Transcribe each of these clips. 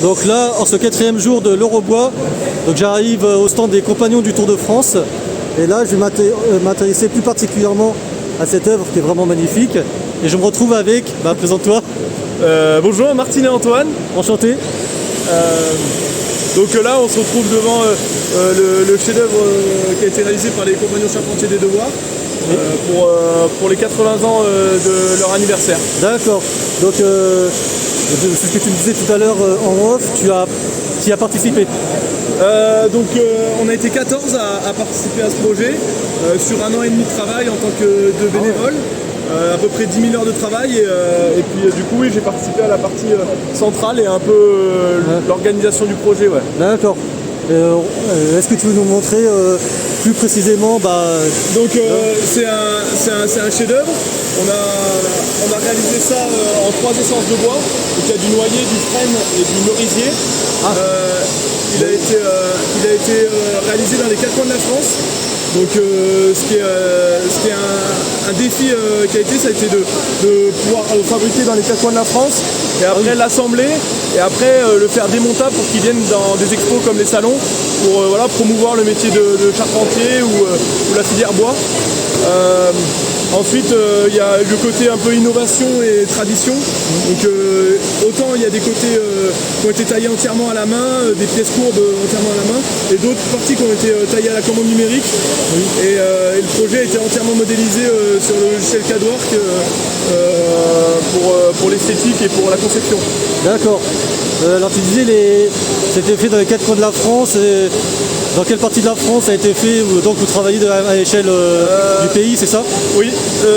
Donc là, en ce 4e jour de l'Eurobois, donc j'arrive au stand des compagnons du Tour de France. Et là, je vais m'intéresser plus particulièrement à cette œuvre qui est vraiment magnifique. Et je me retrouve avec, présente-toi. Bonjour, Martine et Antoine. Enchanté. Donc là, on se retrouve devant le chef-d'œuvre qui a été réalisé par les compagnons charpentiers des Devoirs pour les 80 ans de leur anniversaire. D'accord. Donc, c'est ce que tu me disais tout à l'heure en off, tu y as participé. On a été 14 à participer à ce projet sur 1 an et demi de travail en tant que de bénévole. À peu près 10 000 heures de travail et puis du coup oui, j'ai participé à la partie centrale et un peu l'organisation du projet. Ouais. D'accord. Est-ce que tu veux nous montrer plus précisément Donc c'est un chef-d'œuvre. On a réalisé ça en 3 essences de bois. Donc il y a du noyer, du frêne et du merisier. Il a été réalisé dans les 4 coins de la France. Donc ce qui est un défi qui a été, ça a été de pouvoir le fabriquer dans les 4 coins de la France et après l'assembler et après le faire démontable pour qu'il vienne dans des expos comme les salons pour promouvoir le métier de charpentier ou la filière bois. Ensuite, il y a le côté un peu innovation et tradition. Donc, autant il y a des côtés qui ont été taillés entièrement à la main, des pièces courbes entièrement à la main, et d'autres parties qui ont été taillées à la commande numérique. Et le projet a été entièrement modélisé sur le logiciel CADWork pour l'esthétique et pour la conception. D'accord. Alors tu disais, c'était fait dans les 4 coins de la France. Dans quelle partie de la France ça a été fait? Donc vous travaillez à l'échelle du pays, c'est ça? Oui,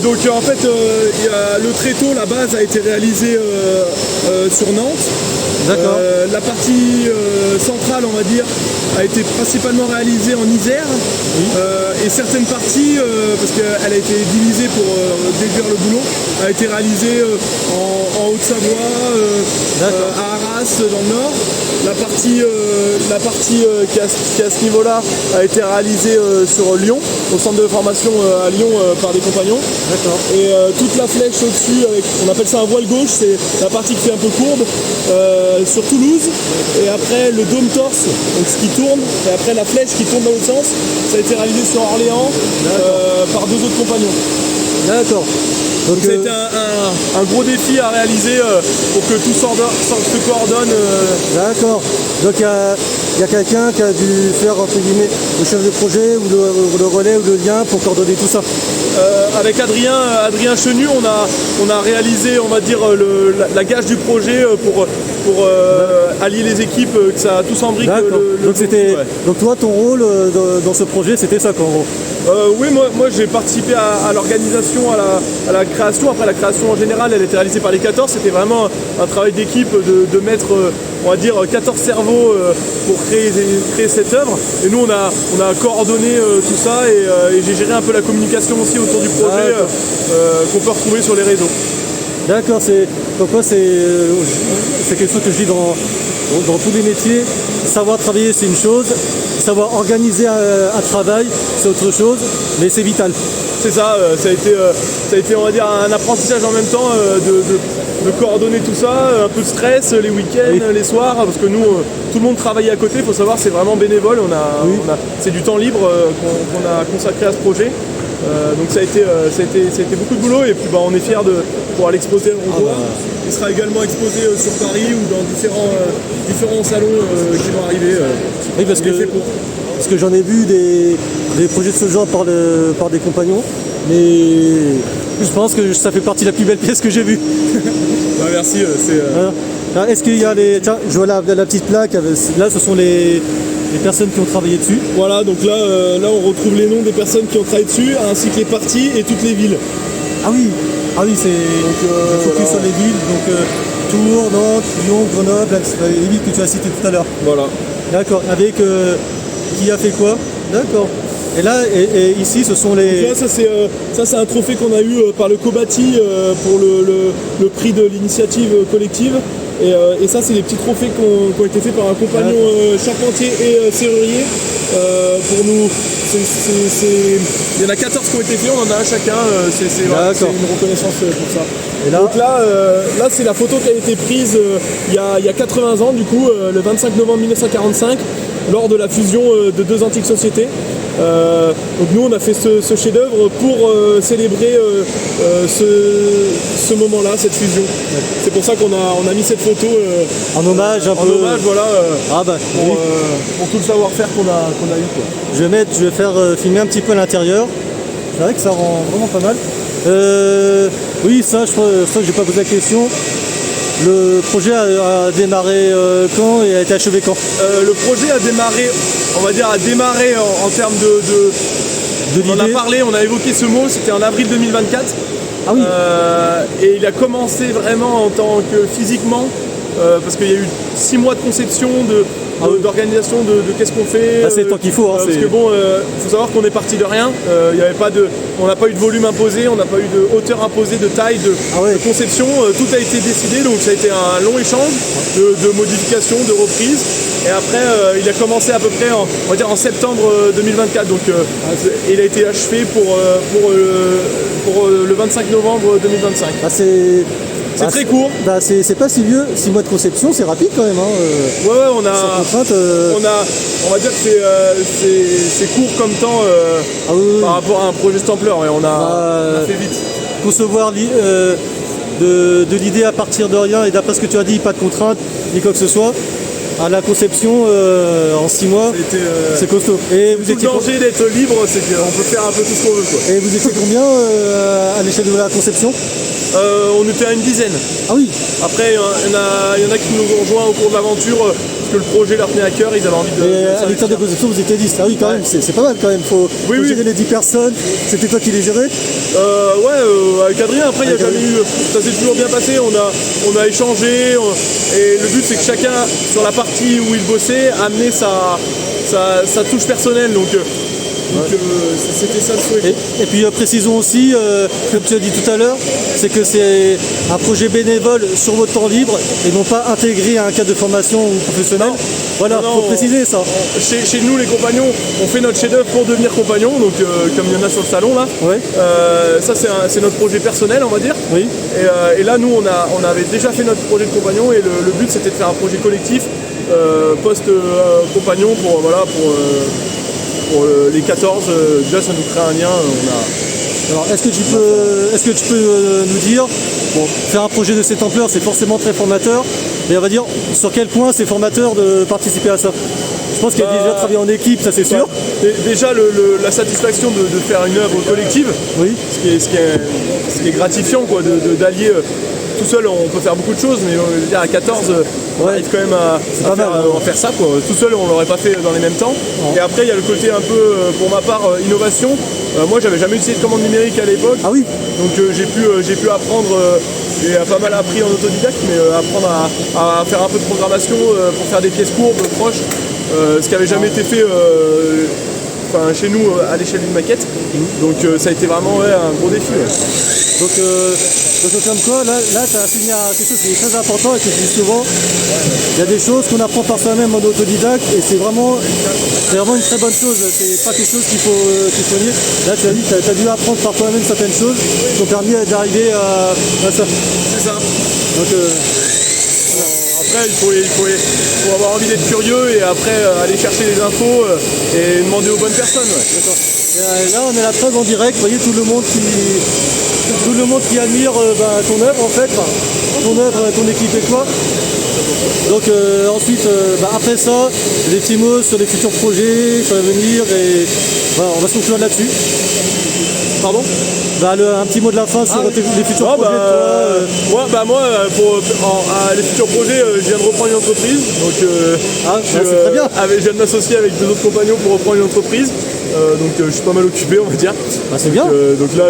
donc en fait le tréteau, la base a été réalisée sur Nantes. D'accord. La partie centrale, on va dire, a été principalement réalisée en Isère. Et certaines parties, parce qu'elle a été divisée pour déduire le boulot, a été réalisée en Haute-Savoie, à Arras dans le nord. La partie qui est à ce niveau-là a été réalisée sur Lyon, au centre de formation à Lyon par des compagnons. D'accord. Et toute la flèche au-dessus, on appelle ça un voile gauche, c'est la partie qui fait un peu courbe, sur Toulouse. Et après le dôme torse, donc ce qui tourne, et après la flèche qui tourne dans l'autre sens, ça a été réalisé sur Orléans par 2 autres compagnons. D'accord. Donc ça a été un gros défi à réaliser pour que tout se coordonne. D'accord. Donc il y a quelqu'un qui a dû faire entre guillemets le chef de projet ou le relais ou le lien pour coordonner tout ça. Avec Adrien Chenu, on a réalisé, on va dire, la gage du projet pour allier les équipes, que ça tout s'embrique. Donc toi, ton rôle dans ce projet, c'était ça quoi, en gros. Oui, moi j'ai participé à l'organisation, à la création. Après la création en général, elle était réalisée par les 14. C'était vraiment un travail d'équipe de mettre, on va dire, 14 cerveaux pour créer cette œuvre. Et nous on a coordonné tout ça et j'ai géré un peu la communication aussi autour du projet qu'on peut retrouver sur les réseaux. D'accord, donc moi c'est quelque chose que je dis dans tous les métiers. Savoir travailler c'est une chose, savoir organiser un travail c'est autre chose, mais c'est vital. C'est ça, ça a été on va dire un apprentissage en même temps de coordonner tout ça, un peu de stress les week-ends, les soirs, parce que nous tout le monde travaille à côté, il faut savoir c'est vraiment bénévole, c'est du temps libre qu'on a consacré à ce projet. Donc ça a été beaucoup de boulot et puis on est fiers de pouvoir l'exposer au revoir. Il sera également exposé sur Paris ou dans différents salons qui vont arriver. Oui, parce que j'en ai vu des projets de ce genre par des compagnons, mais je pense que ça fait partie de la plus belle pièce que j'ai vue. Merci. Est-ce qu'il y a tiens, je vois la petite plaque, là ce sont les personnes qui ont travaillé dessus. Voilà, donc là on retrouve les noms des personnes qui ont travaillé dessus, ainsi que les parties et toutes les villes. Ah oui, c'est focus sur les villes, donc Tours, Nantes, Lyon, Grenoble, les villes que tu as citées tout à l'heure. Voilà. D'accord, avec qui a fait quoi? D'accord. Et là, et ici, ce sont les... Donc là, c'est un trophée qu'on a eu par le Cobati pour le prix de l'initiative collective. Et ça, c'est des petits trophées qui ont été faits par un compagnon charpentier et serrurier. Pour nous, il y en a 14 qui ont été faits, on en a un chacun. C'est une reconnaissance pour ça. Et là, donc là c'est la photo qui a été prise il y a 80 ans, du coup, le 25 novembre 1945, lors de la fusion de deux antiques sociétés. Donc nous on a fait ce chef-d'œuvre pour célébrer ce moment-là, cette fusion. Ouais. C'est pour ça qu'on a mis cette photo en hommage un peu. En hommage, voilà, pour tout le savoir-faire qu'on a eu, quoi. Je vais faire filmer un petit peu l'intérieur. C'est vrai que ça rend vraiment pas mal. Oui, ça je crois que j'ai pas posé la question. Le projet a démarré quand et a été achevé quand? Le projet a démarré, on va dire, en termes de on en a parlé, on a évoqué ce mot, c'était en avril 2024. Ah oui. Et il a commencé vraiment en tant que physiquement, parce qu'il y a eu 6 mois de conception, d'organisation de qu'est-ce qu'on fait. C'est le temps qu'il faut. Parce que bon, faut savoir qu'on est parti de rien. On n'a pas eu de volume imposé, on n'a pas eu de hauteur imposée, de taille, de conception. Tout a été décidé, donc ça a été un long échange de modifications, de reprises. Et après, il a commencé à peu près en septembre 2024. Donc il a été achevé pour le 25 novembre 2025. C'est très court. C'est pas si vieux, 6 mois de conception, c'est rapide quand même. Hein, ouais, on va dire que c'est court comme temps par rapport à un projet cette ampleur. On a fait vite. Concevoir de l'idée à partir de rien et d'après ce que tu as dit, pas de contraintes ni quoi que ce soit. À la conception en 6 mois, c'est costaud. Et vous étiez le danger d'être libre, c'est qu'on peut faire un peu tout ce qu'on veut, quoi. Et vous étiez combien à l'échelle de la conception? On était à une dizaine. Ah oui. Après, il y en a qui nous ont rejoints au cours de l'aventure, parce que le projet leur tenait à cœur, ils avaient envie de... Et à l'échelle de conception, vous étiez 10. Ah oui, quand même, c'est pas mal quand même. Faut gérer les 10 personnes. C'était toi qui les gérais? Avec Adrien, après, il n'y a jamais eu... Ça s'est toujours bien passé, on a échangé, et le but, c'est que chacun, sur la partie où il bossait, amenait sa touche personnelle. Donc c'était ça le souhait. Et puis précisons aussi, comme tu as dit tout à l'heure, c'est que c'est un projet bénévole sur votre temps libre et non pas intégré à un cadre de formation ou professionnel. Voilà, il faut préciser ça. Chez nous, les compagnons, on fait notre chef-d'œuvre pour devenir compagnons, donc comme il y en a sur le salon là. Ouais. Ça, c'est notre projet personnel, on va dire. Oui. Et là, nous, on avait déjà fait notre projet de compagnon et le but, c'était de faire un projet collectif post-compagnon pour les 14, déjà ça nous crée un lien. Alors est-ce que tu peux nous dire, faire un projet de cette ampleur c'est forcément très formateur, mais on va dire sur quel point c'est formateur de participer à ça? Je pense qu'il y a déjà travaillé en équipe, ça c'est sûr. Déjà la satisfaction de faire une œuvre collective, oui. ce qui est gratifiant, quoi, d'allier. Tout seul on peut faire beaucoup de choses, mais à 14 on arrive quand même à faire ça, quoi. Tout seul on l'aurait pas fait dans les mêmes temps. Ouais. Et après il y a le côté un peu, pour ma part, innovation. Moi j'avais jamais utilisé de commande numérique à l'époque. Ah oui. Donc j'ai pu apprendre, j'ai pas mal appris en autodidacte, mais apprendre à faire un peu de programmation pour faire des pièces courbes, proches, ce qui avait jamais été fait chez nous à l'échelle d'une maquette. Donc ça a été vraiment un gros défi. Donc comme quoi, là tu as assigné à quelque chose qui est très important et que je dis souvent, il y a des choses qu'on apprend par soi-même en autodidacte et c'est vraiment une très bonne chose, c'est pas quelque chose qu'il faut nier. Là tu as dit, tu as dû apprendre par toi-même certaines choses qui t'ont permis d'arriver à ça. C'est ça. Donc, après il faut avoir envie d'être curieux et après aller chercher les infos et demander aux bonnes personnes. Ouais. D'accord. Et là on est la preuve en direct, vous voyez tout le monde qui admire ton œuvre en fait, ton œuvre, ton équipe et toi. Donc ensuite, après ça, des petits mots sur les futurs projets, sur l'avenir et voilà, on va se conclure là-dessus. Pardon? Un petit mot de la fin sur les futurs projets de toi. Moi, les futurs projets, je viens de reprendre une entreprise. Donc, c'est très bien. Je viens de m'associer avec 2 autres compagnons pour reprendre une entreprise. Donc je suis pas mal occupé, on va dire. C'est bien. Donc là,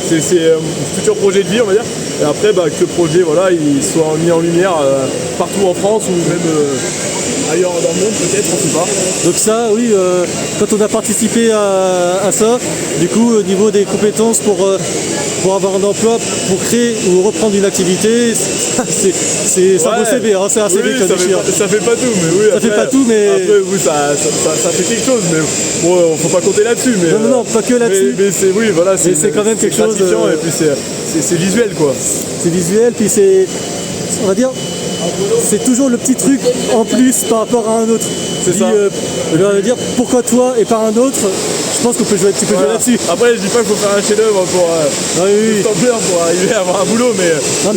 c'est un futur projet de vie, on va dire. Et après, que le projet, il soit mis en lumière partout en France ou même ailleurs dans le monde, peut-être, on sait pas. Donc ça, oui, quand on a participé à ça, du coup, au niveau des compétences pour avoir un emploi, pour créer ou reprendre une activité, c'est un beau CV, hein, c'est un CV Oui, ça fait pas tout, mais oui. Ça après, fait pas tout, mais... Après, oui, ça fait quelque chose, mais bon, faut pas compter là-dessus. Mais, Non, pas que là-dessus. Mais c'est, oui, voilà, c'est quand même quelque chose... Et puis c'est visuel, quoi. C'est visuel, puis c'est... On va dire... C'est toujours le petit truc en plus par rapport à un autre. C'est ça. Je vais dire pourquoi toi et pas un autre. Je pense qu'on peut jouer un petit peu là-dessus. Après, je dis pas qu'il faut faire un chef-d'œuvre pour arriver à avoir un boulot, mais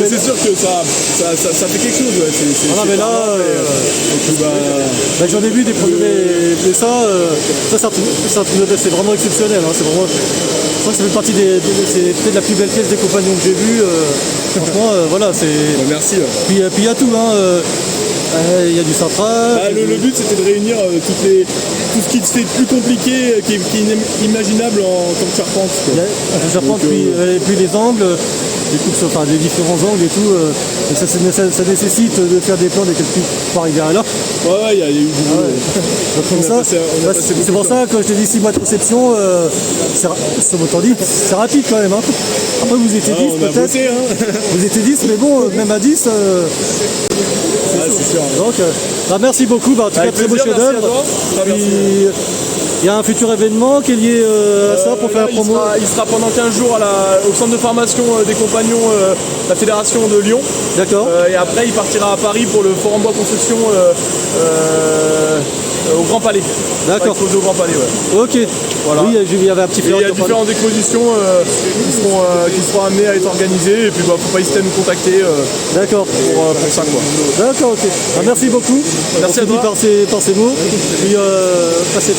c'est sûr que ça fait quelque chose. Ouais. Mais là, j'en ai vu des produits, mais ça c'est vraiment exceptionnel. Hein. C'est vraiment, je crois que ça fait partie c'est peut-être la plus belle pièce des compagnons que j'ai vue. Franchement, voilà, c'est. Merci. Puis il y a tout. Il y a du central. Le but c'était de réunir tout ce qui se fait plus compliqué, qui est imaginable en tant que charpente. La charpente, puis les angles, les différents angles et tout. Ça nécessite de faire des plans, des calculs pour arriver à là. Ouais, il y a eu du boulot. C'est pour ça que je te dis 6 mois de conception, c'est rapide quand même. Hein. Après vous étiez 10 peut-être. Vous étiez 10, mais bon, même à 10. C'est sûr. Donc, merci beaucoup. En tout cas, très beau chef-d'œuvre. Il y a un futur événement qui est lié à ça pour faire la promo. Il sera pendant 15 jours au centre de formation des compagnons de la Fédération de Lyon. D'accord. Et après, il partira à Paris pour le Forum Bois Construction au Grand Palais. D'accord. Au Grand Palais, ouais. Ok. Voilà. Oui, il y avait un petit peu. Il y a différentes expositions qui seront amenées à être organisées. Et puis, faut pas hésiter à nous contacter. D'accord. Pour ça, quoi. D'accord, ok. Merci beaucoup. Merci à toi. Par ces mots. Puis, passez